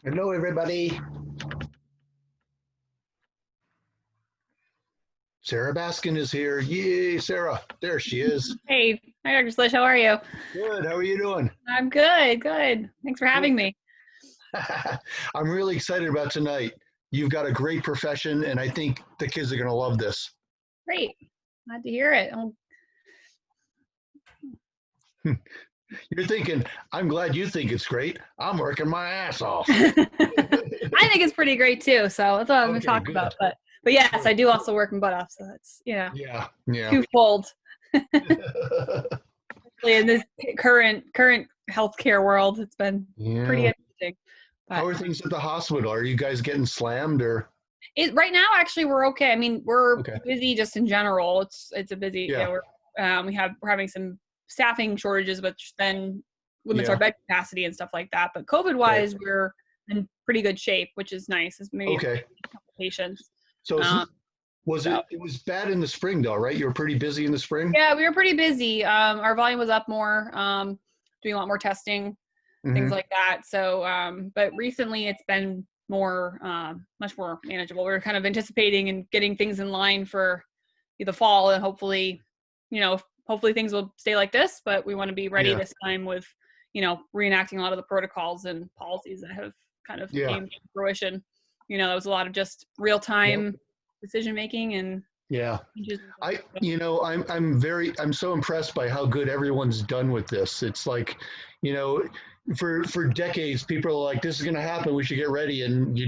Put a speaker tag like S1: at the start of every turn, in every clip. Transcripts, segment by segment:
S1: Hello, everybody. Sarah Baskin is here. Yay, Sarah. There she is.
S2: Hey, hi, Dr. Slish. How are you?
S1: Good. How are you doing?
S2: I'm good. Good. Thanks for having me.
S1: I'm really excited about tonight. You've got a great profession, and I think the kids are going to love this.
S2: Great. Glad to hear it.
S1: You're thinking, I'm glad you think it's great. I'm working my ass off.
S2: I think it's pretty great too. So that's what I'm going to
S1: Okay,
S2: talk
S1: good.
S2: about. But yes,
S1: Good.
S2: I do also work my butt off. So that's
S1: Yeah.
S2: twofold. In this current healthcare world, it's been pretty
S1: Yeah.
S2: interesting.
S1: How
S2: But
S1: are things at the hospital? Are you guys getting slammed or?
S2: right now, actually, we're okay. I mean, we're
S1: Okay.
S2: busy just in general. It's a busy.
S1: Yeah.
S2: We're having some staffing shortages, which then limits our
S1: Yeah.
S2: bed capacity and stuff like that. But COVID
S1: Okay.
S2: wise, we're in pretty good shape, which is nice. It's maybe
S1: Okay.
S2: a couple patients.
S1: So
S2: Um, so
S1: it was bad in the spring though, right? You were pretty busy in the spring?
S2: yeah, we were pretty busy. Our volume was up more. Doing a lot more testing, things
S1: Mm-hmm.
S2: like that. So, but recently it's been more, much more manageable. We're kind of anticipating and getting things in line for the fall, and hopefully, hopefully things will stay like this. But we want to be ready
S1: Yeah.
S2: this time with, reenacting a lot of the protocols and policies that have kind of
S1: Yeah.
S2: came to fruition. There was a lot of just real
S1: Yep.
S2: time decision making and
S1: Yeah.
S2: changes.
S1: I'm so impressed by how good everyone's done with this. It's like, you know, for decades, people are like, this is going to happen. We should get ready. And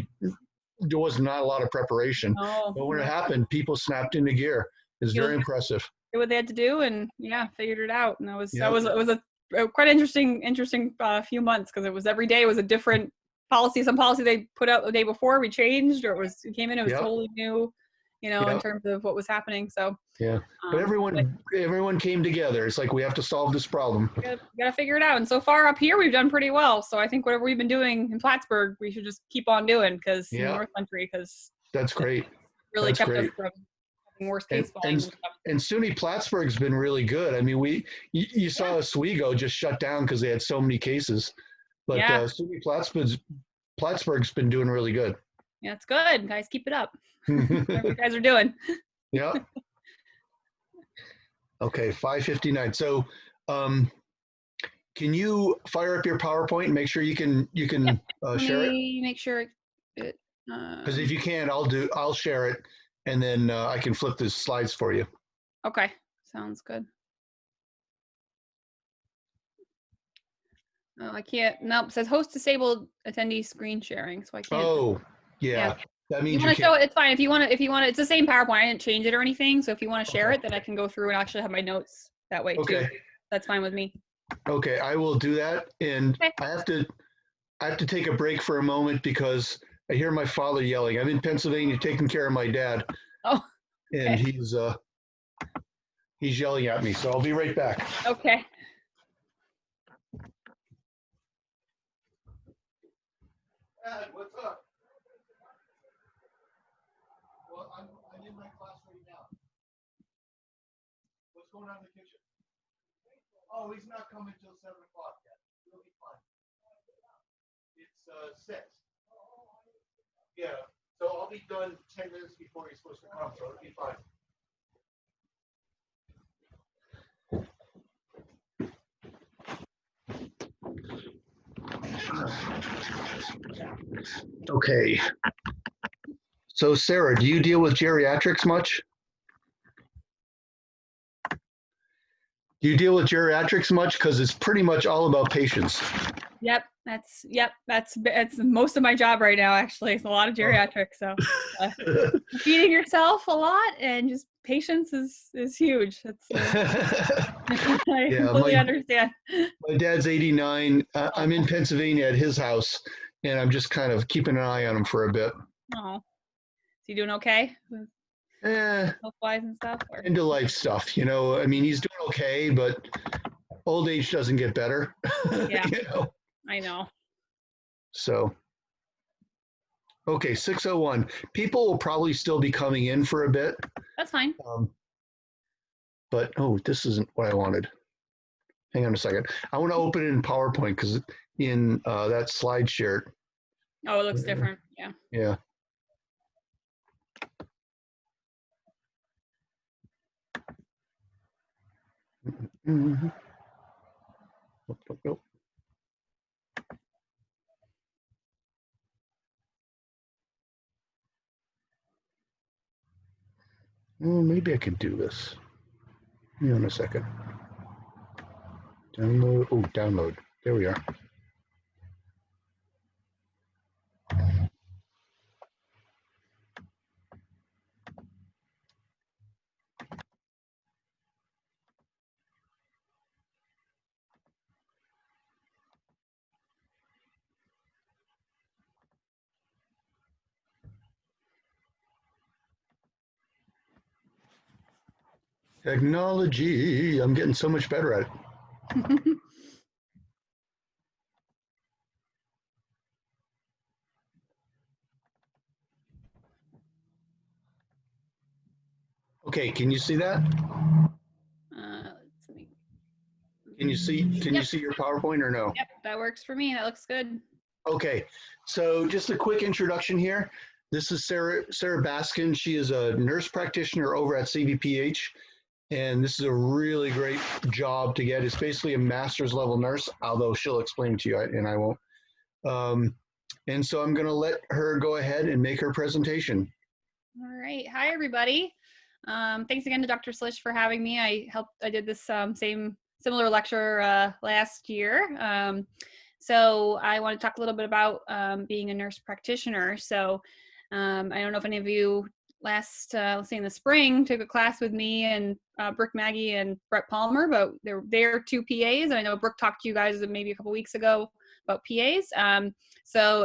S1: there was not a lot of preparation.
S2: Oh,
S1: But when it
S2: yeah.
S1: happened, people snapped into gear. It's
S2: People
S1: very impressive.
S2: did what they had to do, and figured it out. And that
S1: Yep.
S2: was it was a quite interesting few months, because it was every day was a different policy. Some policy they put out the day before we changed, or it came in, it was
S1: Yep.
S2: totally new, in
S1: Yep.
S2: terms of what was happening. So
S1: Yeah. But
S2: but
S1: everyone came together. It's like we have to solve this problem.
S2: gotta figure it out. And so far up here, we've done pretty well. So I think whatever we've been doing in Plattsburgh, we should just keep on doing, because in the
S1: Yeah.
S2: North Country, because
S1: That's
S2: it
S1: great.
S2: really
S1: That's
S2: kept us
S1: great.
S2: from having worse
S1: And
S2: case volumes
S1: and
S2: and stuff.
S1: and SUNY Plattsburgh's been really good. I mean, you
S2: Yeah,
S1: saw Oswego just shut down because they had so many cases, but
S2: yeah,
S1: SUNY Plattsburgh's been doing really good.
S2: yeah. It's good, guys. Keep it up. Whatever you guys are doing.
S1: Yeah. Okay, 5:59. So, um, can you fire up your PowerPoint and make sure
S2: Yep. Let
S1: share it?
S2: me make sure it
S1: Because if you can't, I'll share it, and then I can flip the slides for you.
S2: okay. Sounds good. Oh, I can't. Nope. It says host disabled attendee screen sharing, so I can't.
S1: Oh,
S2: Yeah.
S1: yeah. That
S2: You
S1: means you
S2: want to show
S1: can't.
S2: it? It's fine. If you want to, it's the same PowerPoint. I didn't change it or anything. So if you want to share
S1: Okay.
S2: it, then I can go through and actually have my notes that way too.
S1: Okay.
S2: That's fine with me.
S1: Okay. I will do that, and
S2: Okay.
S1: I have to take a break for a moment because I hear my father yelling. I'm in Pennsylvania taking care of my dad,
S2: Oh,
S1: and
S2: okay.
S1: he's yelling at me. So I'll be right back.
S2: Okay.
S1: Dad, what's up? Well, I'm in my class right now. What's going on in the kitchen? Oh, he's not coming till 7 o'clock yet. He'll be fine. It's 6. Yeah. So I'll be done 10 minutes before he's supposed to come, so it'll be fine. Okay. So Sarah, do you deal with geriatrics much? Do you deal with geriatrics much? Because it's pretty much all about patients.
S2: Yep. That's most of my job right now. Actually, it's a lot of geriatrics. So feeding yourself a lot, and just patience is huge. That's I
S1: Yeah,
S2: completely understand.
S1: my dad's 89. I'm in Pennsylvania at his house, and I'm just kind of keeping an eye on him for a bit.
S2: Oh, is he doing okay?
S1: Eh,
S2: Health wise and stuff? Or?
S1: End of life stuff, I mean, he's doing okay, but old age doesn't get better.
S2: Yeah,
S1: you know.
S2: I know.
S1: So, okay, 6:01. People will probably still be coming in for a bit.
S2: That's fine.
S1: But this isn't what I wanted. Hang on a second. I want to open it in PowerPoint because in that slide share,
S2: Oh, it looks different. Yeah.
S3: Yeah. Mm-hmm. Nope. Well, maybe I can do this. Hang on a second. Download. Oh, download. There we are. Technology. I'm getting so much better at it. Okay, can you see that?
S2: Let's see.
S3: Can you see? Can you see your PowerPoint or no?
S2: Yep, that works for me. That looks good.
S3: Okay, so just a quick introduction here. This is Sarah Baskin. She is a nurse practitioner over at CVPH, and this is a really great job to get. It's basically a master's level nurse, although she'll explain it to you, and I won't. And so I'm going to let her go ahead and make her presentation.
S2: All right. Hi, everybody. Thanks again to Dr. Slish for having me. I did this similar lecture last year. So I want to talk a little bit about being a nurse practitioner. So I don't know if any of you let's say in the spring, took a class with me and Brooke Maggie and Brett Palmer, but they're two PAs. And I know Brooke talked to you guys maybe a couple weeks ago about PAs. And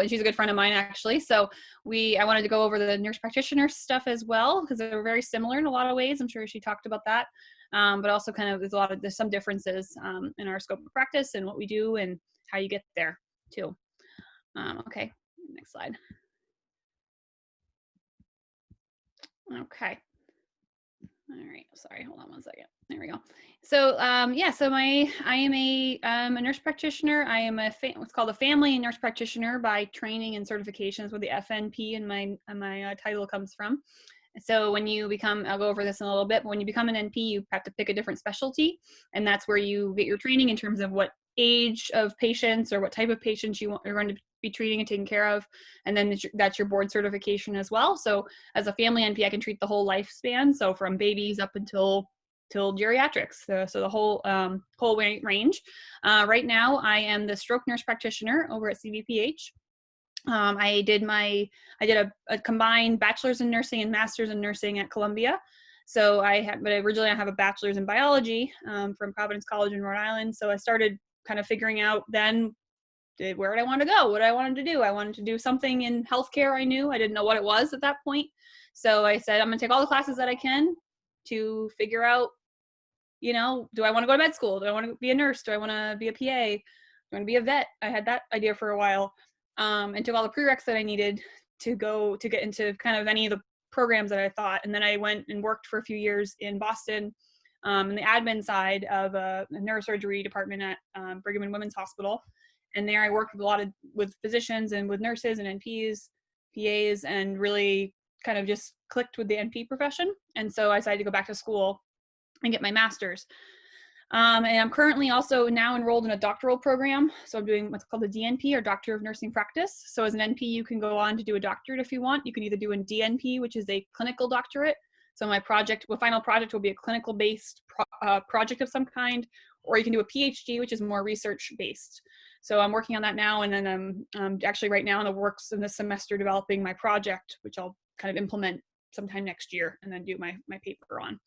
S2: she's a good friend of mine actually. So I wanted to go over the nurse practitioner stuff as well, because they're very similar in a lot of ways. I'm sure she talked about that. But also kind of there's some differences in our scope of practice and what we do and how you get there too. Okay, next slide. Okay. All right. Sorry. Hold on one second. There we go. So I am a nurse practitioner. I am what's called a family nurse practitioner by training and certifications, where the FNP in my title comes from. So when you become, I'll go over this in a little bit, but when you become an NP, you have to pick a different specialty, and that's where you get your training in terms of what age of patients or what type of patients you're going to be treating and taking care of, and then that's your board certification as well. So as a family NP, I can treat the whole lifespan, so from babies up until geriatrics, so the whole range. Right now, I am the stroke nurse practitioner over at CVPH. I did a combined bachelor's in nursing and master's in nursing at Columbia. So but originally I have a bachelor's in biology from Providence College in Rhode Island. So I started kind of figuring out then where did I want to go, what I wanted to do. I wanted to do something in healthcare. I didn't know what it was at that point. So I said, I'm going to take all the classes that I can to figure out, do I want to go to med school? Do I want to be a nurse? Do I want to be a PA? Do I want to be a vet? I had that idea for a while. And took all the prereqs that I needed to get into kind of any of the programs that I thought. And then I went and worked for a few years in Boston in the admin side of a neurosurgery department at Brigham and Women's Hospital. And there I worked with physicians and with nurses and NPs, PAs, and really kind of just clicked with the NP profession. And so I decided to go back to school and get my master's. And I'm currently also now enrolled in a doctoral program. So I'm doing what's called a DNP, or Doctor of Nursing Practice. So as an NP, you can go on to do a doctorate if you want. You can either do a DNP, which is a clinical doctorate. So my final project will be a clinical-based project of some kind, or you can do a PhD, which is more research-based. So I'm working on that now, and then I'm actually right now in the works in this semester developing my project, which I'll kind of implement sometime next year and then do my paper on.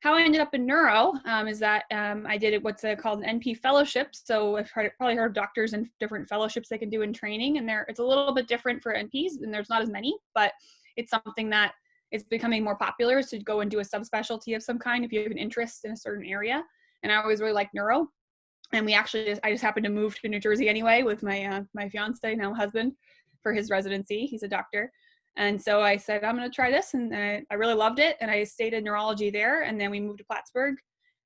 S2: How I ended up in neuro is that I did what's called an NP fellowship. So I've probably heard of doctors and different fellowships they can do in training, and it's a little bit different for NPs, and there's not as many, but it's something that is becoming more popular, is to go and do a subspecialty of some kind if you have an interest in a certain area. And I always really liked neuro. And I just happened to move to New Jersey anyway with my fiance, now husband, for his residency. He's a doctor. And so I said, I'm going to try this. And I really loved it. And I stayed in neurology there. And then we moved to Plattsburgh.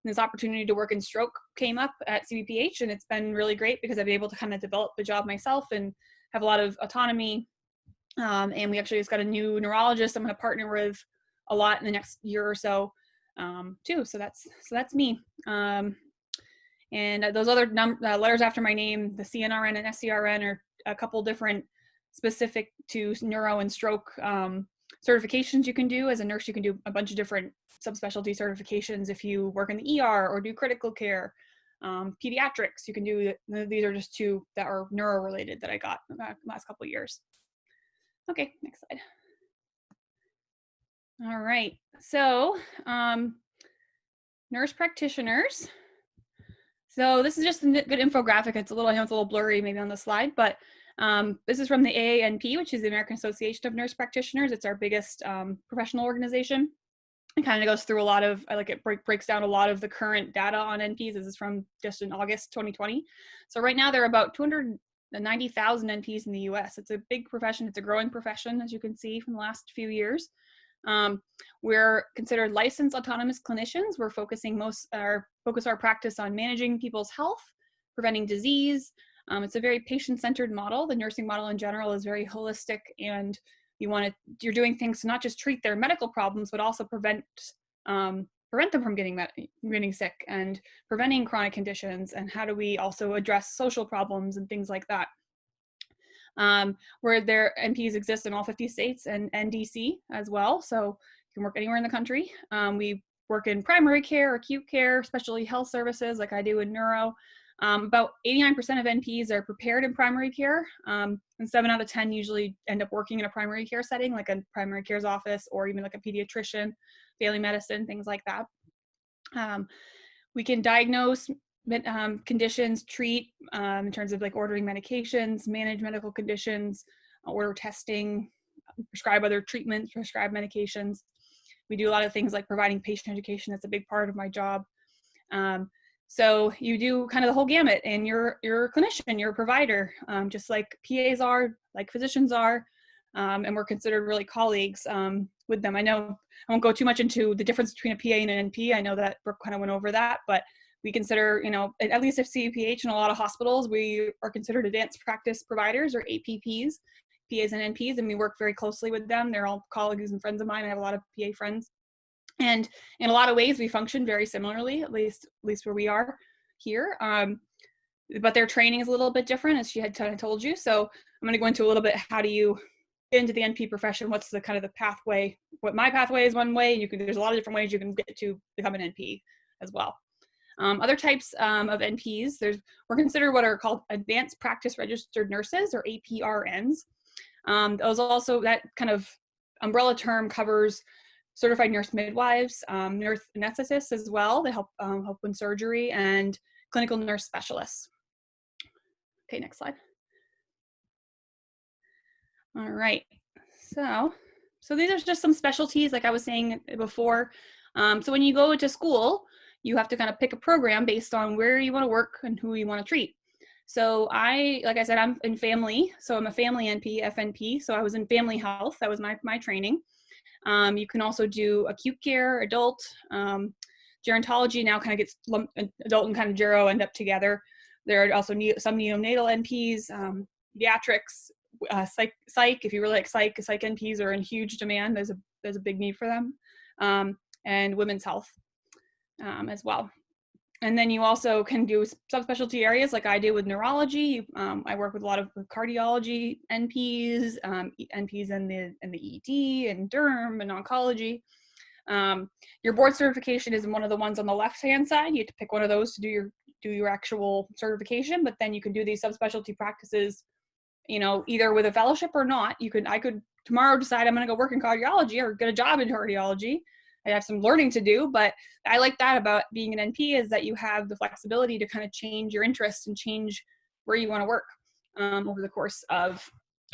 S2: And this opportunity to work in stroke came up at CVPH. And it's been really great because I've been able to kind of develop the job myself and have a lot of autonomy. And we actually just got a new neurologist I'm going to partner with a lot in the next year or so, too. So that's me. And those other letters after my name, the CNRN and SCRN, are a couple different specific to neuro and stroke certifications you can do. As a nurse, you can do a bunch of different subspecialty certifications if you work in the ER or do critical care. Pediatrics, you can do. These are just two that are neuro related that I got the last couple of years. Okay, next slide. All right, so nurse practitioners. So this is just a good infographic. It's a little, I know it's a little blurry maybe on the slide, but this is from the AANP, which is the American Association of Nurse Practitioners. It's our biggest professional organization. It kind of goes through a lot of, it breaks down a lot of the current data on NPs. This is from just in August 2020. So right now there are about 290,000 NPs in the US. It's a big profession. It's a growing profession, as you can see from the last few years. We're considered licensed autonomous clinicians. We're focus our practice on managing people's health, preventing disease. It's a very patient-centered model. The nursing model in general is very holistic, and you're doing things to not just treat their medical problems, but also prevent them from getting sick and preventing chronic conditions. And how do we also address social problems and things like that? Where their NPs exist in all 50 states and DC as well. So you can work anywhere in the country. We work in primary care, acute care, specialty health services like I do in neuro. About 89% of NPs are prepared in primary care, and 7 out of 10 usually end up working in a primary care setting, like a primary care's office or even like a pediatrician, family medicine, things like that. We can diagnose conditions, treat in terms of like ordering medications, manage medical conditions, order testing, prescribe other treatments, prescribe medications. We do a lot of things like providing patient education. That's a big part of my job. So you do kind of the whole gamut, and you're a clinician, you're a provider, just like PAs are, like physicians are, and we're considered really colleagues with them. I know I won't go too much into the difference between a PA and an NP. I know that Brooke kind of went over that, but we consider, at least at CVPH and a lot of hospitals, we are considered advanced practice providers or APPs, PAs and NPs, and we work very closely with them. They're all colleagues and friends of mine. I have a lot of PA friends. And in a lot of ways, we function very similarly, at least where we are here. But their training is a little bit different, as she had told you. So I'm going to go into a little bit, how do you get into the NP profession? What's the kind of the pathway? What my pathway is one way. There's a lot of different ways you can get to become an NP as well. Other types of NPs, we're considered what are called advanced practice registered nurses, or APRNs. Those also, that kind of umbrella term covers certified nurse midwives, nurse anesthetists as well. They help in surgery, and clinical nurse specialists. Okay, next slide. All right, so these are just some specialties, like I was saying before. So when you go to school, you have to kind of pick a program based on where you want to work and who you want to treat. So like I said, I'm in family, so I'm a family NP, FNP. So I was in family health. That was my training. You can also do acute care, adult, gerontology now kind of gets lumped, adult and kind of gero end up together. There are also some neonatal NPs, pediatrics, psych. If you really like psych NPs are in huge demand. There's a big need for them, and women's health as well. And then you also can do subspecialty areas like I do with neurology. I work with a lot of cardiology NPs, NPs in the ED and derm and oncology. Your board certification is one of the ones on the left-hand side. You have to pick one of those to do your actual certification, but then you can do these subspecialty practices, either with a fellowship or not. I could tomorrow decide I'm going to go work in cardiology or get a job in cardiology. I have some learning to do, but I like that about being an NP, is that you have the flexibility to kind of change your interests and change where you want to work over the course of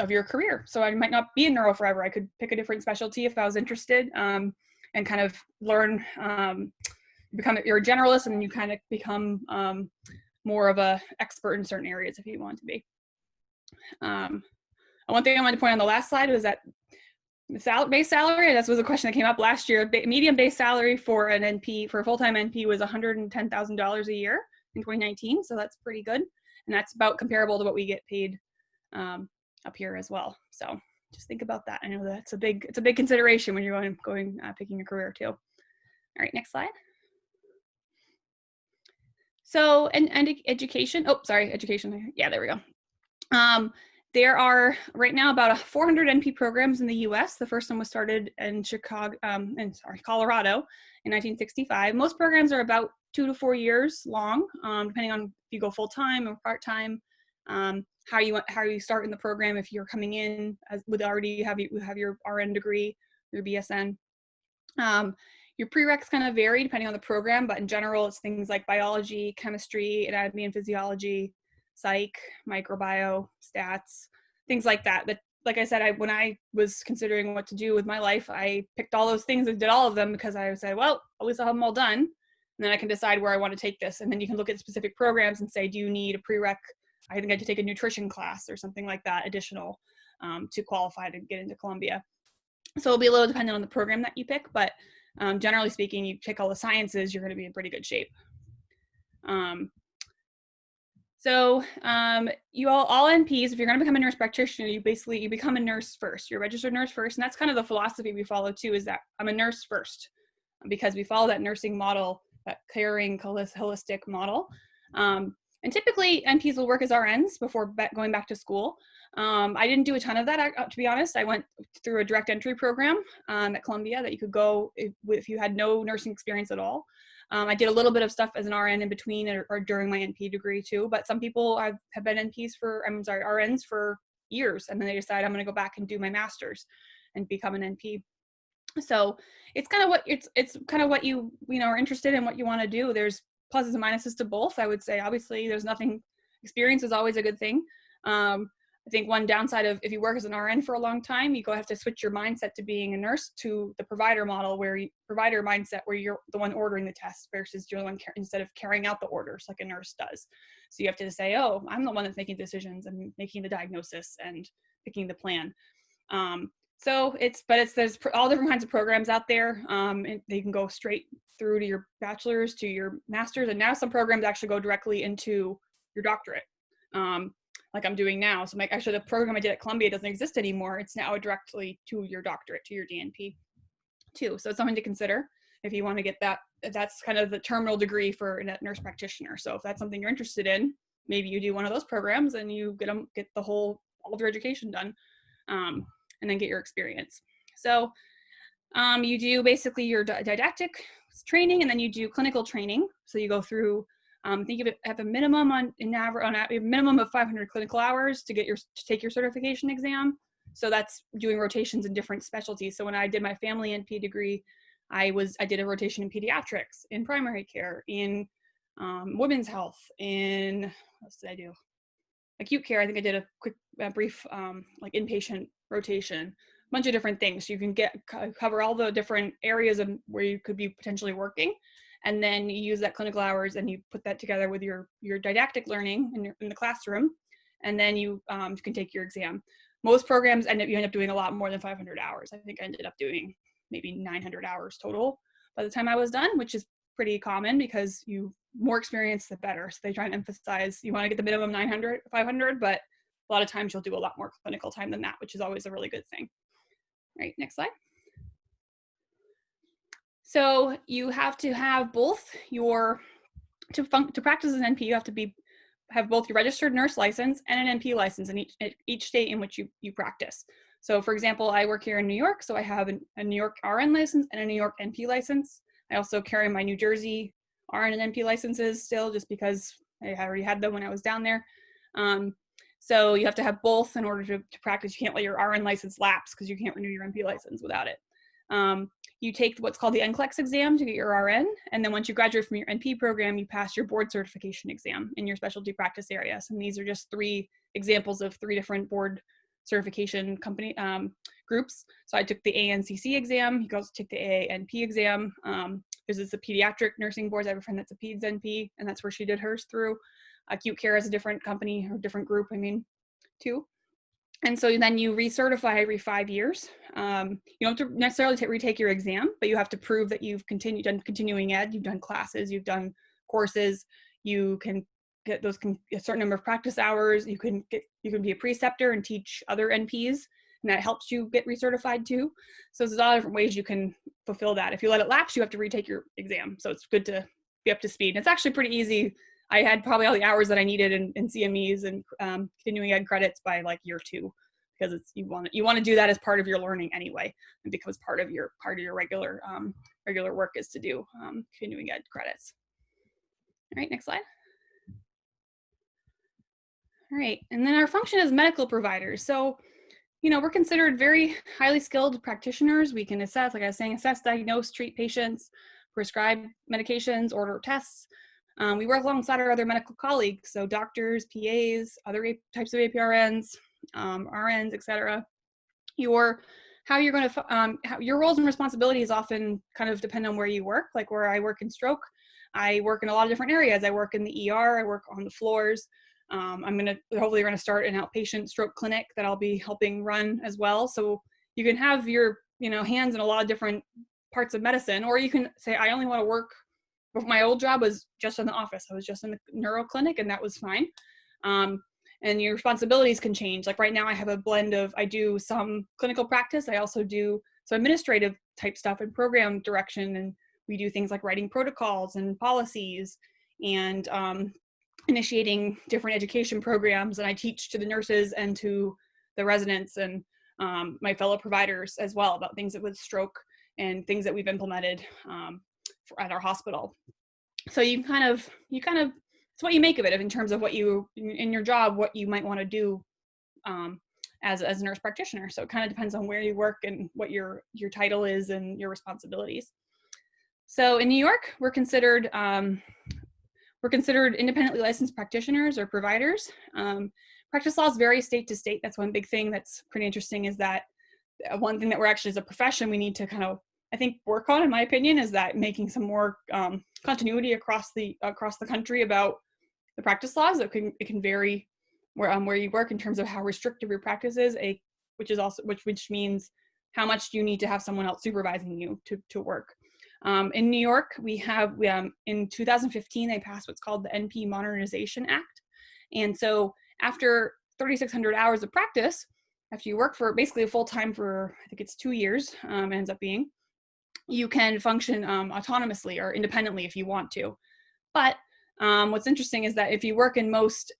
S2: your career. So I might not be in neuro forever. I could pick a different specialty if I was interested, and kind of learn, you're a generalist, and you kind of become more of a expert in certain areas if you want to be. One thing I wanted to point on the last slide was that base salary, that was a question that came up last year. Median base salary for an NP, for a full-time NP, was $110,000 a year in 2019. So that's pretty good. And that's about comparable to what we get paid up here as well. So just think about that. I know that's it's a big consideration when you're picking a career too. All right, next slide. So, and education. Oh, sorry, education. Yeah, there we go. There are right now about 400 NP programs in the U.S. The first one was started in Colorado in 1965. Most programs are about 2 to 4 years long, depending on if you go full time or part time. How you start in the program if you're coming in with already have your RN degree, your BSN. Your prereqs kind of vary depending on the program, but in general, it's things like biology, chemistry, anatomy and physiology, psych, microbiome, stats, things like that. That, like I said, when I was considering what to do with my life, I picked all those things and did all of them because I would say, well, at least I'll have them all done. And then I can decide where I want to take this. And then you can look at specific programs and say, do you need a prereq? I think I had to take a nutrition class or something like that additional to qualify to get into Columbia. So it'll be a little dependent on the program that you pick, but generally speaking, you pick all the sciences, you're going to be in pretty good shape. You all NPs, if you're going to become a nurse practitioner, you become a nurse first. You're a registered nurse first, and that's kind of the philosophy we follow too, is that I'm a nurse first, because we follow that nursing model, that caring holistic model. And typically NPs will work as RNs before going back to school. I didn't do a ton of that, to be honest. I went through a direct entry program at Columbia that you could go if you had no nursing experience at all. I did a little bit of stuff as an RN in between or during my NP degree too, but some people have been RNs for years, and then they decide I'm going to go back and do my master's and become an NP. So it's kind of what you are interested in, what you want to do. There's pluses and minuses to both. I would say, obviously, experience is always a good thing. I think one downside of if you work as an RN for a long time, you have to switch your mindset to being a nurse to the provider model, provider mindset where you're the one ordering the tests versus you're the one instead of carrying out the orders like a nurse does. So you have to say, oh, I'm the one that's making decisions and making the diagnosis and picking the plan. There's all different kinds of programs out there. And they can go straight through to your bachelor's, to your master's, and now some programs actually go directly into your doctorate, like I'm doing now. So actually the program I did at Columbia doesn't exist anymore. It's now directly to your doctorate, to your DNP too. So it's something to consider if you want to get that. That's kind of the terminal degree for a nurse practitioner. So if that's something you're interested in, maybe you do one of those programs and you get all of your education done. And then get your experience. So you do basically your didactic training, and then you do clinical training. So you go through, think of it at a minimum a minimum of 500 clinical hours to take your certification exam. So that's doing rotations in different specialties. So when I did my family NP degree, I did a rotation in pediatrics, in primary care, in women's health, in, what else did I do? Acute care. I think I did a brief like inpatient rotation, a bunch of different things. You can cover all the different areas of where you could be potentially working, and then you use that clinical hours and you put that together with your didactic learning in the classroom, and then you can take your exam. Most programs you end up doing a lot more than 500 hours. I think I ended up doing maybe 900 hours total by the time I was done, which is pretty common because more experience, the better. So they try and emphasize you want to get the minimum 900, 500, but a lot of times you'll do a lot more clinical time than that, which is always a really good thing. All right, next slide. So you have to have both to practice as an NP, you have to have both your registered nurse license and an NP license in each state in which you practice. So for example, I work here in New York, so I have a New York RN license and a New York NP license. I also carry my New Jersey RN and NP licenses still, just because I already had them when I was down there. So you have to have both in order to practice. You can't let your RN license lapse because you can't renew your NP license without it. You take what's called the NCLEX exam to get your RN, and then once you graduate from your NP program, you pass your board certification exam in your specialty practice areas. And these are just 3 examples of 3 different board certification company groups. So I took the ANCC exam. You can also take the AANP exam. There's the pediatric nursing boards. I have a friend that's a PEDS NP, and that's where she did hers through. Acute care is a different company or different group, too. And so then you recertify every 5 years. You don't have to necessarily retake your exam, but you have to prove that you've done continuing ed, you've done classes, you've done courses, you can get those a certain number of practice hours. You can be a preceptor and teach other NPs, and that helps you get recertified too. So there's a lot of different ways you can fulfill that. If you let it lapse, you have to retake your exam. So it's good to be up to speed. And it's actually pretty easy. I had probably all the hours that I needed in CMEs and continuing ed credits by like year 2, because it's you want to do that as part of your learning anyway, and becomes part of your regular work is to do continuing ed credits. All right, next slide. All right, and then our function as medical providers. So, we're considered very highly skilled practitioners. We can assess, like I was saying, assess, diagnose, treat patients, prescribe medications, order tests. We work alongside our other medical colleagues, so doctors, PAs, other types of APRNs, RNs, etc. Your roles and responsibilities often kind of depend on where you work. Like where I work in stroke, I work in a lot of different areas. I work in the ER, I work on the floors. Hopefully we're gonna start an outpatient stroke clinic that I'll be helping run as well. So you can have your hands in a lot of different parts of medicine, or you can say, I only want to work. My old job was just in the office. I was just in the neuro clinic, and that was fine. And your responsibilities can change. Like right now I have a blend of, I do some clinical practice. I also do some administrative type stuff and program direction. And we do things like writing protocols and policies and initiating different education programs. And I teach to the nurses and to the residents and my fellow providers as well about things with stroke and things that we've implemented at our hospital. So you kind of it's what you make of it in terms of what you in your job, what you might want to do as a nurse practitioner. So it kind of depends on where you work and what your title is and your responsibilities. So in New York, we're considered independently licensed practitioners or providers. Practice laws vary state to state. That's one big thing that's pretty interesting, is that one thing that we're actually as a profession we need to kind of, I think, work on, in my opinion, is that making some more continuity across the country about the practice laws. It can vary where you work in terms of how restrictive your practice is, which means how much you need to have someone else supervising you to work. In New York, we in 2015 they passed what's called the NP Modernization Act, and so after 3,600 hours of practice, after you work for basically a full time for, I think it's 2 years, ends up being, you can function autonomously or independently if you want to. But what's interesting is that if you work in most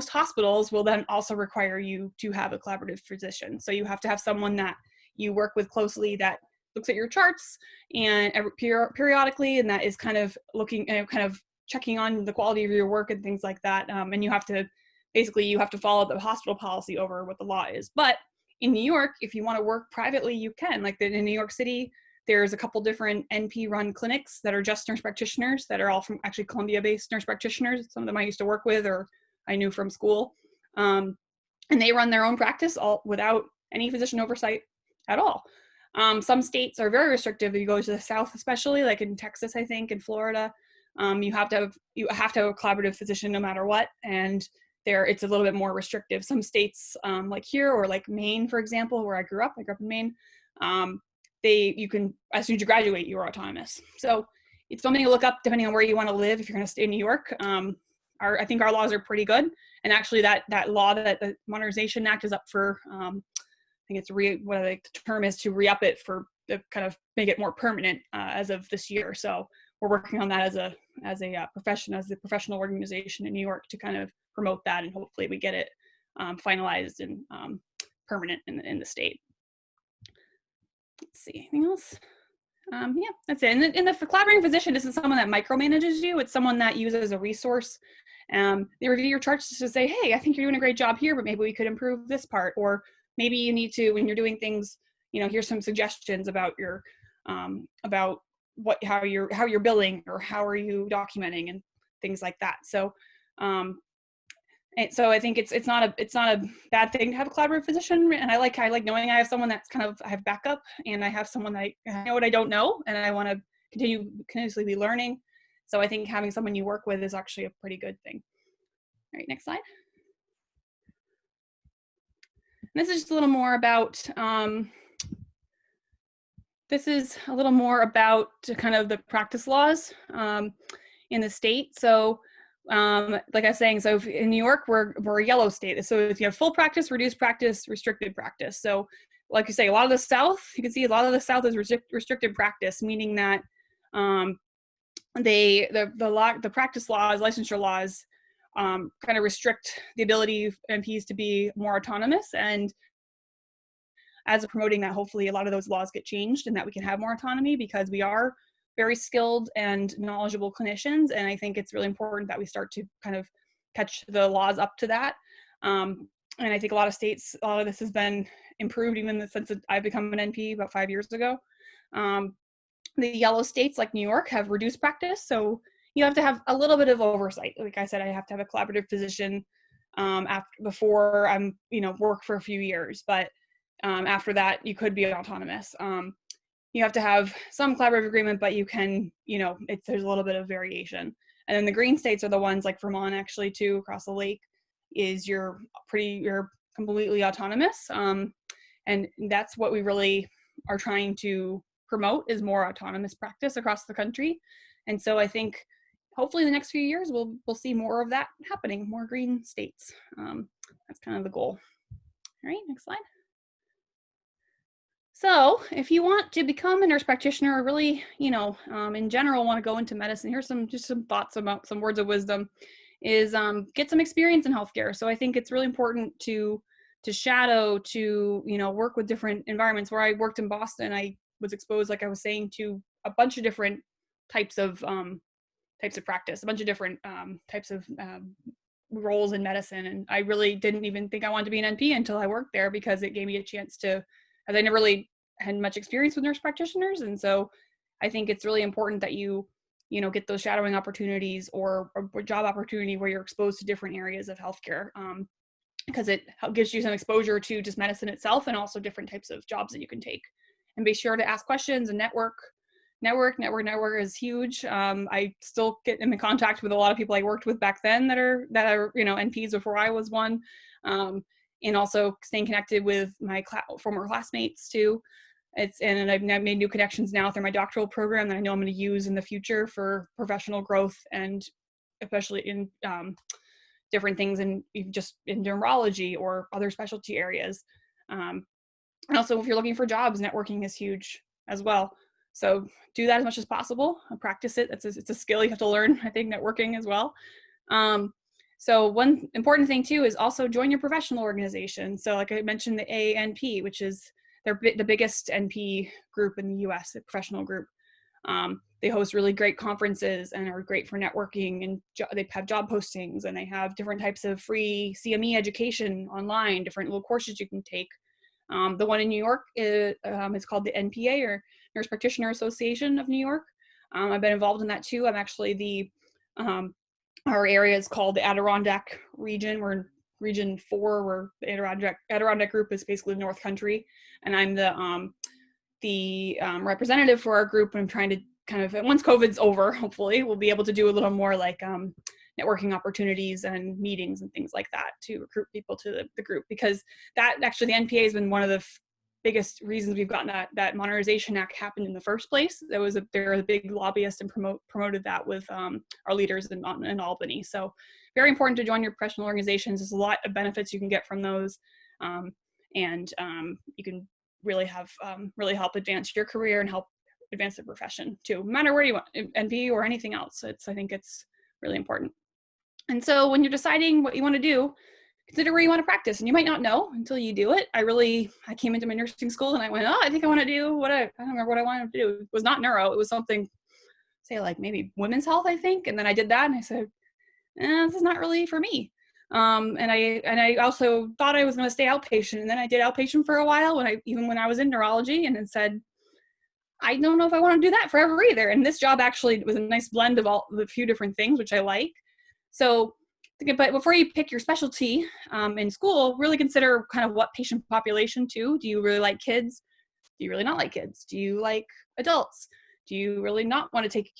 S2: hospitals will then also require you to have a collaborative physician. So you have to have someone that you work with closely that looks at your charts and periodically, and that is kind of looking, kind of checking on the quality of your work and things like that. And you have to follow the hospital policy over what the law is. But in New York, if you want to work privately, you can. Like in New York City, there's a couple different NP-run clinics that are just nurse practitioners that are all from actually Columbia-based nurse practitioners. Some of them I used to work with or I knew from school. And they run their own practice all without any physician oversight at all. Some states are very restrictive. If you go to the South, especially like in Texas, I think, in Florida, you have to have a collaborative physician no matter what. And it's a little bit more restrictive. Some states like here or like Maine, for example, where I grew up in Maine, you can, as soon as you graduate, you are autonomous. So it's something to look up depending on where you want to live if you're going to stay in New York. I think our laws are pretty good. And actually that law, that the Modernization Act, is up for, I think it's the term is to re-up it for the kind of make it more permanent as of this year. So we're working on that as a professional organization in New York to kind of promote that, and hopefully we get it finalized and permanent in the state. Let's see, anything else? Yeah, that's it. And the collaborating physician isn't someone that micromanages you. It's someone that uses a resource. They review your charts to say, hey, I think you're doing a great job here, but maybe we could improve this part. Or maybe you need to, when you're doing things, here's some suggestions about your, about how you're billing or how are you documenting and things like that. So, and so I think it's not a bad thing to have a collaborative physician, and I like knowing I have someone that's I have backup, and I have someone that I know what I don't know, and I want to continuously be learning. So I think having someone you work with is actually a pretty good thing. All right, next slide. And this is just a little more about kind of the practice laws in the state. So like I was saying, so in New York, we're a yellow state. So if you have full practice, reduced practice, restricted practice. So like you say, a lot of the South, you can see a lot of the South is restricted practice, meaning that the practice laws, licensure laws, kind of restrict the ability of NPs to be more autonomous. And as promoting that, hopefully a lot of those laws get changed and that we can have more autonomy, because we are very skilled and knowledgeable clinicians. And I think it's really important that we start to kind of catch the laws up to that. And I think a lot of states, a lot of this has been improved even since I've become an NP about 5 years ago. The yellow states like New York have reduced practice. So you have to have a little bit of oversight. Like I said, I have to have a collaborative physician before I'm, work for a few years. But after that, you could be autonomous. You have to have some collaborative agreement, but you can, there's a little bit of variation. And then the green states are the ones like Vermont, actually, too, across the lake, is you're completely autonomous. And that's what we really are trying to promote, is more autonomous practice across the country. And so I think hopefully in the next few years, we'll see more of that happening, more green states. That's kind of the goal. All right, next slide. So if you want to become a nurse practitioner, or really, in general, want to go into medicine, here's some thoughts about some words of wisdom, is get some experience in healthcare. So I think it's really important to shadow, to, work with different environments. Where I worked in Boston, I was exposed, like I was saying, to a bunch of different types of practice, a bunch of different types of roles in medicine. And I really didn't even think I wanted to be an NP until I worked there, because it gave me a chance to, as I never really had much experience with nurse practitioners. And so I think it's really important that you get those shadowing opportunities or job opportunity where you're exposed to different areas of healthcare, because it gives you some exposure to just medicine itself, and also different types of jobs that you can take. And be sure to ask questions and network. Network is huge. I still get in contact with a lot of people I worked with back then that are NPs before I was one. And also staying connected with my former classmates too. And I've made new connections now through my doctoral program that I know I'm going to use in the future for professional growth, and especially in different things, in just in neurology or other specialty areas. And also, if you're looking for jobs, networking is huge as well. So do that as much as possible. Practice it. It's a skill you have to learn, I think, networking as well. So one important thing too is also join your professional organization. So like I mentioned, the ANP, which is the biggest NP group in the US, a professional group. They host really great conferences and are great for networking, and they have job postings, and they have different types of free CME education online, different little courses you can take. The one in New York is called the NPA, or Nurse Practitioner Association of New York. I've been involved in that too. I'm actually our area is called the Adirondack region. We're in region 4, where the Adirondack group is basically the North Country. And I'm the representative for our group. And I'm trying to kind of, once COVID's over, hopefully, we'll be able to do a little more like networking opportunities and meetings and things like that to recruit people to the group. Because that actually, the NPA has been one of the biggest reasons we've gotten that Modernization Act happened in the first place. They're a big lobbyist and promoted that with our leaders in Albany. So very important to join your professional organizations. There's a lot of benefits you can get from those, and you can really help advance your career and help advance the profession too, no matter where you want, NP or anything else. I think it's really important. And so when you're deciding what you want to do, consider where you want to practice. And you might not know until you do it. I came into my nursing school and I went, I think I want to do I don't remember what I wanted to do. It was not neuro. It was something, say like maybe women's health, I think. And then I did that and I said, this is not really for me. And I also thought I was going to stay outpatient. And then I did outpatient for a while even when I was in neurology, and then said, I don't know if I want to do that forever either. And this job actually was a nice blend of a few different things, which I like. So, but before you pick your specialty in school, really consider kind of what patient population too. Do you really like kids? Do you really not like kids? Do you like adults? Do you really not want to take,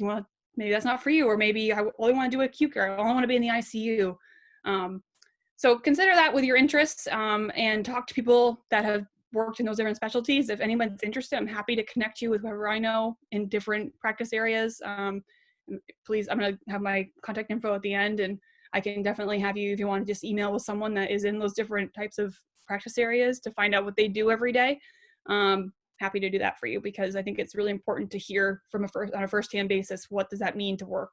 S2: maybe that's not for you, or maybe I only want to do acute care. I only want to be in the ICU. So consider that with your interests, and talk to people that have worked in those different specialties. If anyone's interested, I'm happy to connect you with whoever I know in different practice areas. please, I'm going to have my contact info at the end, and I can definitely have you, if you want to just email with someone that is in those different types of practice areas to find out what they do every day. Happy to do that for you, because I think it's really important to hear from on a first-hand basis, what does that mean to work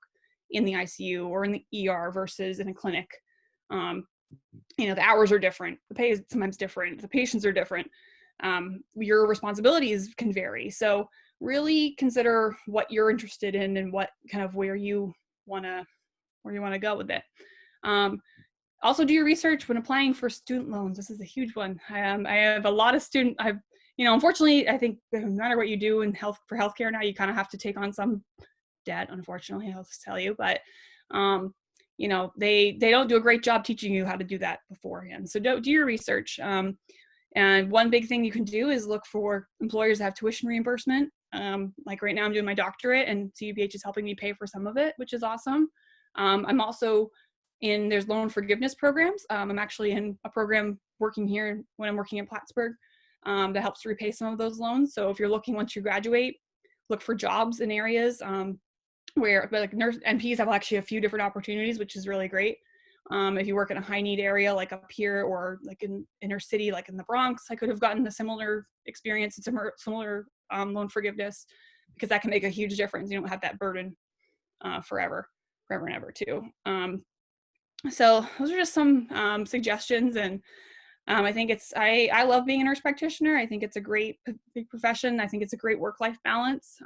S2: in the ICU or in the ER versus in a clinic. The hours are different, the pay is sometimes different, the patients are different, your responsibilities can vary. So really consider what you're interested in and what kind of where you want to go with it. Also do your research when applying for student loans. This is a huge one. I have a lot of unfortunately, I think no matter what you do in healthcare now, you kind of have to take on some debt, unfortunately, I'll just tell you, but they don't do a great job teaching you how to do that beforehand. So do your research. And one big thing you can do is look for employers that have tuition reimbursement. Like right now I'm doing my doctorate, and CUPH is helping me pay for some of it, which is awesome. I'm also there's loan forgiveness programs. I'm actually in a program working here when I'm working in Plattsburgh that helps repay some of those loans. So if you're looking, once you graduate, look for jobs in areas where like nurse NPs have actually a few different opportunities, which is really great. If you work in a high need area like up here, or like in inner city, like in the Bronx, I could have gotten a similar experience and similar loan forgiveness, because that can make a huge difference. You don't have that burden forever and ever too. So those are just some suggestions, and I think I love being a nurse practitioner. I think it's a great big profession. I think it's a great work-life balance.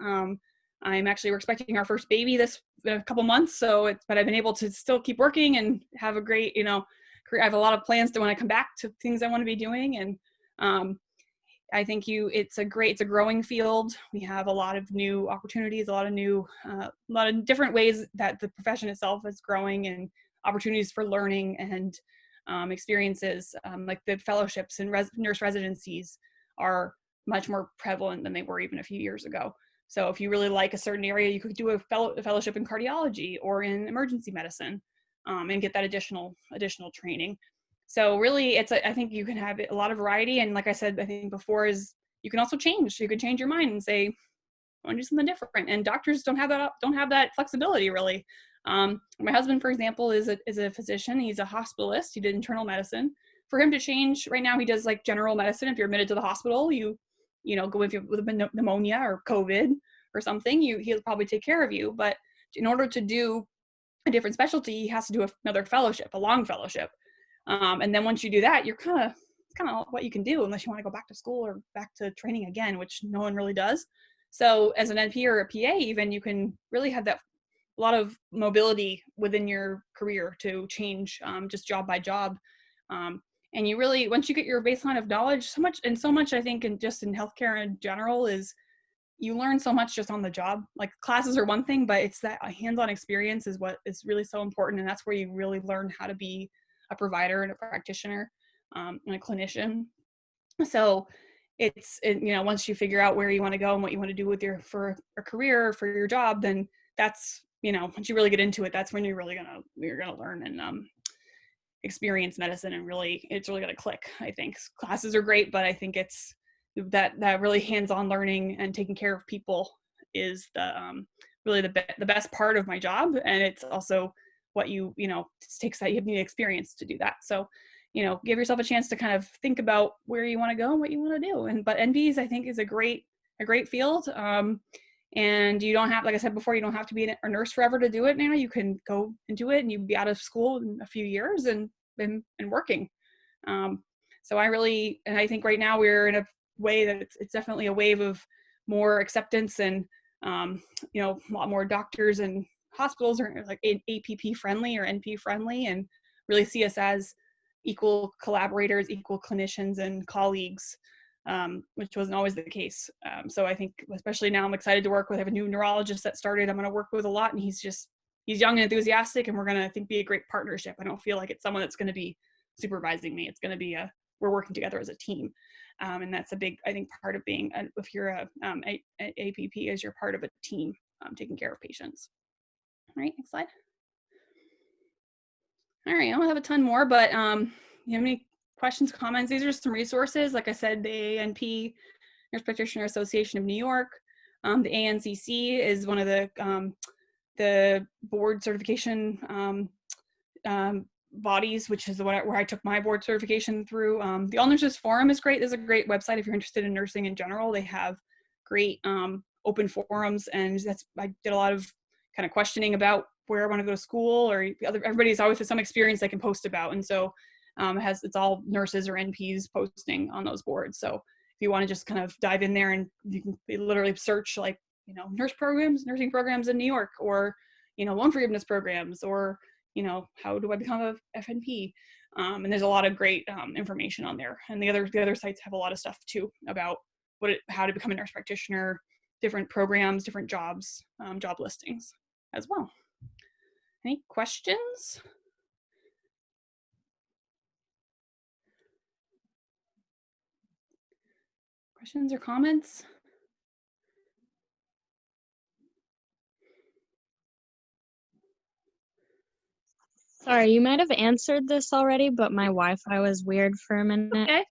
S2: We're expecting our first baby in a couple months, but I've been able to still keep working and have a great, career. I have a lot of plans when I come back to things I want to be doing. And I think it's a growing field. We have a lot of new opportunities, a lot of different ways that the profession itself is growing, and opportunities for learning and experiences, like the fellowships and nurse residencies are much more prevalent than they were even a few years ago. So if you really like a certain area, you could do a fellowship in cardiology or in emergency medicine, and get that additional training. So really, I think you can have a lot of variety. And like I said, I think before, is you can also change. You could change your mind and say, I want to do something different. And doctors don't have that flexibility really. My husband, for example, is a physician. He's a hospitalist. He did internal medicine. For him to change, right now he does like general medicine. If you're admitted to the hospital, you go with pneumonia or COVID or something, he'll probably take care of you. But in order to do a different specialty, he has to do another fellowship, a long fellowship. And then once you do that, it's kind of what you can do, unless you want to go back to school or back to training again, which no one really does. So as an NP or a PA, even, you can really have that a lot of mobility within your career to change just job by job. And you really, once you get your baseline of knowledge, so much I think, and just in healthcare in general, is you learn so much just on the job. Like classes are one thing, but it's that hands-on experience is what is really so important. And that's where you really learn how to be a provider and a practitioner and a clinician. So once you figure out where you want to go and what you want to do for a career, for your job, then that's, once you really get into it, that's when you're gonna learn and experience medicine, and it's really gonna click. I think classes are great, but I think it's that really hands-on learning and taking care of people is really the best part of my job. And it's also what you need the experience to do that. So give yourself a chance to kind of think about where you want to go and what you want to do. But NPs, I think, is a great field. And you don't have, like I said before, you don't have to be a nurse forever to do it now. You can go and do it, and you can be out of school in a few years and working. So I think right now we're in a way that it's definitely a wave of more acceptance, and a lot more doctors and hospitals are like APP friendly or NP friendly, and really see us as equal collaborators, equal clinicians and colleagues, which wasn't always the case. So I think, especially now, I'm excited to work with. I have a new neurologist that started. I'm going to work with a lot, and he's young and enthusiastic, and we're going to, I think, be a great partnership. I don't feel like it's someone that's going to be supervising me. It's going to be we're working together as a team. And that's a big, I think, part of being, if you're a APP, is you're part of a team taking care of patients. All right, next slide. All right, I don't have a ton more, but you have any questions, comments? These are some resources. Like I said, the ANP, Nurse Practitioner Association of New York. The ANCC is one of the the board certification bodies, which is where I took my board certification through. The All Nurses Forum is great. There's a great website if you're interested in nursing in general. They have great open forums, and I did a lot of kind of questioning about where I want to go to school, or everybody's always has some experience they can post about, and so it's all nurses or NPs posting on those boards. So if you want to just kind of dive in there, and you can literally search like, nursing programs in New York, or loan forgiveness programs, or how do I become a FNP? And there's a lot of great information on there. And the other sites have a lot of stuff too about how to become a nurse practitioner, different programs, different jobs, job listings as well. Any questions? Questions or comments?
S4: Sorry, you might have answered this already, but my Wi-Fi was weird for a minute.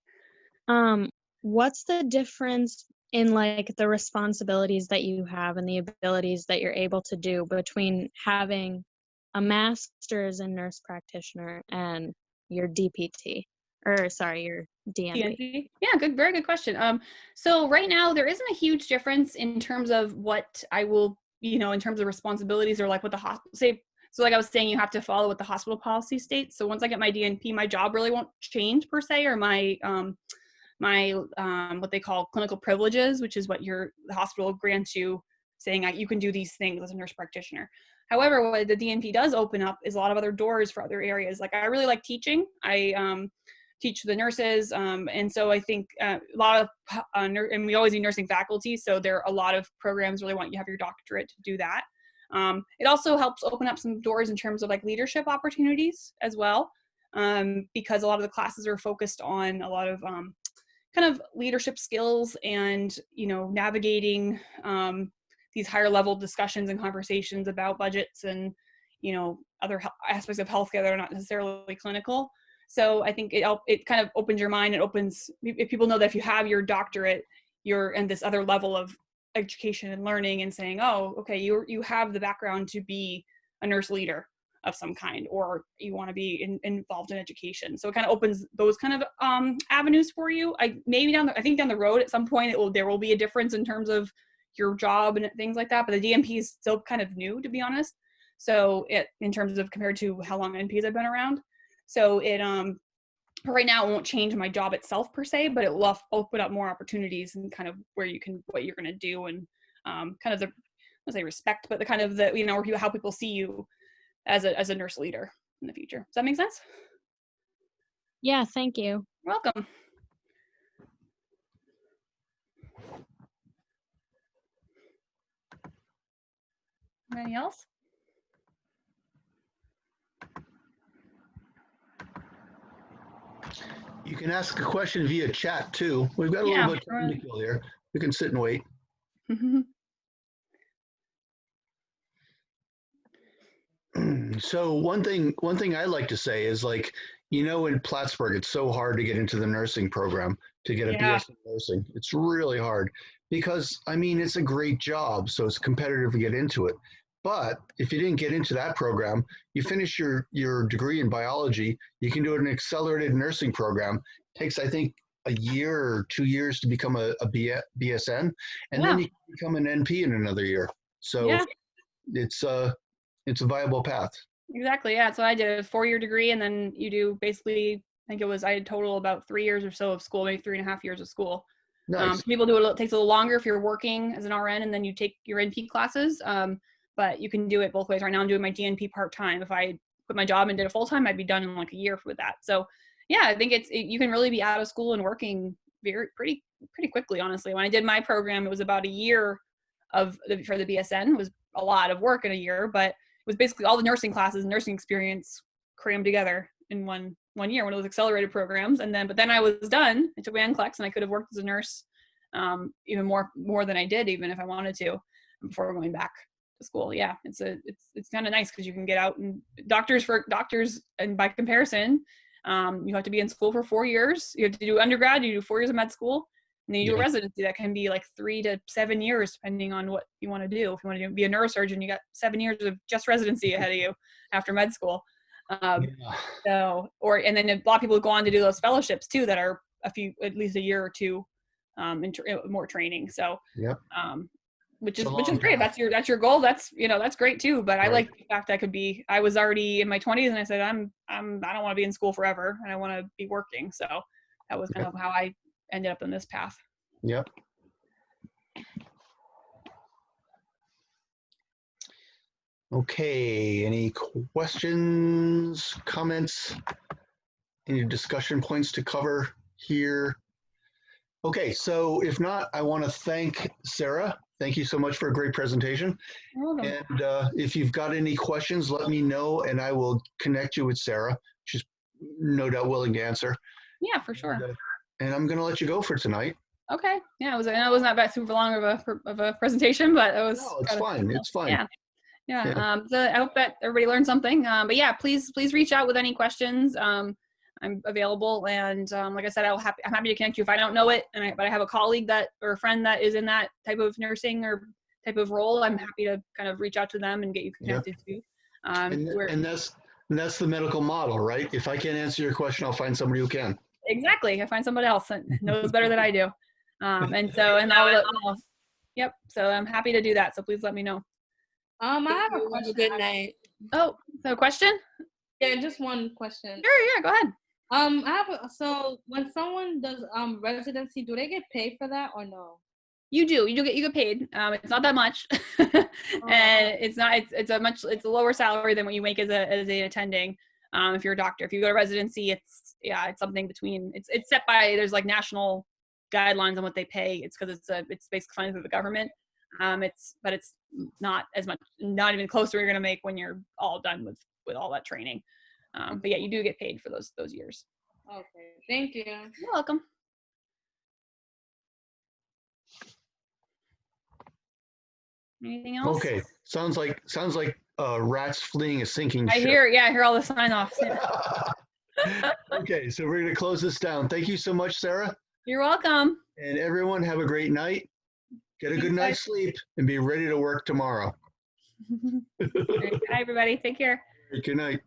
S2: Okay.
S4: What's the difference in like the responsibilities that you have and the abilities that you're able to do between having a master's in nurse practitioner and your DPT, or sorry, your DNP?
S2: Yeah, very good question. So right now there isn't a huge difference in terms of what I will, in terms of responsibilities, or like what the hospital say. So like I was saying, you have to follow what the hospital policy states. So once I get my DNP, my job really won't change per se, or my what they call clinical privileges, which is what the hospital grants you, saying you can do these things as a nurse practitioner. However, what the DNP does open up is a lot of other doors for other areas. Like I really like teaching. I teach the nurses, and so I think a lot of and we always need nursing faculty, so there are a lot of programs really want you to have your doctorate to do that. It also helps open up some doors in terms of like leadership opportunities as well, because a lot of the classes are focused on a lot of kind of leadership skills and navigating these higher level discussions and conversations about budgets and other aspects of healthcare that are not necessarily clinical. So I think it kind of opens your mind. It opens, if people know that if you have your doctorate, you're in this other level of education and learning, and saying, oh, okay, you have the background to be a nurse leader of some kind, or you want to be involved in education. So it kind of opens those kind of avenues for you. I think down the road at some point there will be a difference in terms of your job and things like that. But the DNP is still kind of new, to be honest. So in terms of compared to how long NPs have been around. So it right now it won't change my job itself per se, but it will open up more opportunities and kind of what you're going to do, and kind of I don't say respect, but the kind of how people see you as a nurse leader in the future. Does that make sense?
S4: Yeah, thank you.
S2: You're welcome. Anything else?
S3: You can ask a question via chat too. We've got a little bit of time to kill here. We can sit and wait. So one thing I like to say is, like, in Plattsburgh, it's so hard to get into the nursing program, to get a BS in nursing. It's really hard because, it's a great job, so it's competitive to get into it. But if you didn't get into that program, you finish your degree in biology, you can do an accelerated nursing program. It takes, I think, a year or 2 years to become a BSN, and then you can become an NP in another year. So it's a viable path.
S2: Exactly. Yeah. So I did a 4-year degree, and then you do basically, I had total about 3 years or so of school, maybe 3.5 years of school.
S3: Nice.
S2: People do it takes a little longer if you're working as an RN, and then you take your NP classes. But you can do it both ways. Right now I'm doing my DNP part-time. If I quit my job and did it full-time, I'd be done in like a year with that. So yeah, I think you can really be out of school and working pretty quickly, honestly. When I did my program, it was about a year for the BSN. It was a lot of work in a year, but it was basically all the nursing classes and nursing experience crammed together in one year, one of those accelerated programs. But then I was done. I took my NCLEX, and I could have worked as a nurse even more than I did, even if I wanted to, before going back to school. Yeah, it's kind of nice because you can get out, and doctors, and by comparison, you have to be in school for 4 years. You have to do undergrad, you do 4 years of med school, And then you do a
S3: Yeah.
S2: residency that can be like 3 to 7 years, depending on what you want to do. If you want to be a neurosurgeon, you got 7 years of just residency ahead of you after med school.
S3: Yeah.
S2: So, and then a lot of people go on to do those fellowships too, that are at least a year or two, more training. So,
S3: Yep.
S2: which
S3: It's
S2: is
S3: a
S2: which is
S3: long
S2: great.
S3: path.
S2: That's your goal. That's that's great too. But I
S3: Right.
S2: like the fact that I was already in my 20s, and I said I don't want to be in school forever, and I want to be working. So that was kind
S3: Yep.
S2: of how I ended up in this path.
S3: Yep. Okay, any questions, comments, any discussion points to cover here? Okay, so if not, I want to thank Sarah. Thank you so much for a great presentation.
S2: You're welcome.
S3: And if you've got any questions, let me know and I will connect you with Sarah. She's no doubt willing to answer.
S2: Yeah, for sure.
S3: And I'm going to let you go for tonight.
S2: Okay. Yeah, I know it wasn't that super long of a presentation, but it was.
S3: No, it's fine. It's fine.
S2: Yeah. Yeah.
S3: Yeah.
S2: So I hope that everybody learned something. But yeah, please reach out with any questions. I'm available, and like I said, I'm happy to connect you if I don't know it. But I have a colleague or a friend that is in that type of nursing or type of role. I'm happy to kind of reach out to them and get you connected to.
S3: And that's the medical model, right? If I can't answer your question, I'll find somebody who can.
S2: Exactly. I find somebody else that knows better than I do. Yep. So I'm happy to do that. So please let me know.
S5: I have a
S6: Have a
S5: question.
S6: good night.
S2: Oh, so question?
S5: Yeah, just one question.
S2: Sure. Yeah. Go ahead.
S5: So when someone does residency, do they get paid for that or no?
S2: You get paid. It's not that much, and it's a lower salary than what you make as an attending. If you're a doctor, if you go to residency, it's something between. It's set by, there's like national guidelines on what they pay. It's because it's basically funded through the government. But it's not as much, not even close to what you're gonna make when you're all done with all that training. But yeah, you do get paid for those years.
S5: Okay, thank you.
S2: You're welcome. Anything else?
S3: Okay, sounds like rats fleeing a sinking
S2: I
S3: ship.
S2: hear all the sign-offs. Yeah.
S3: Okay, so we're going to close this down. Thank you so much, Sarah.
S2: You're welcome.
S3: And everyone, have a great night. Get a good night's sleep and be ready to work tomorrow.
S2: All right, bye, everybody. Take care.
S3: Good night.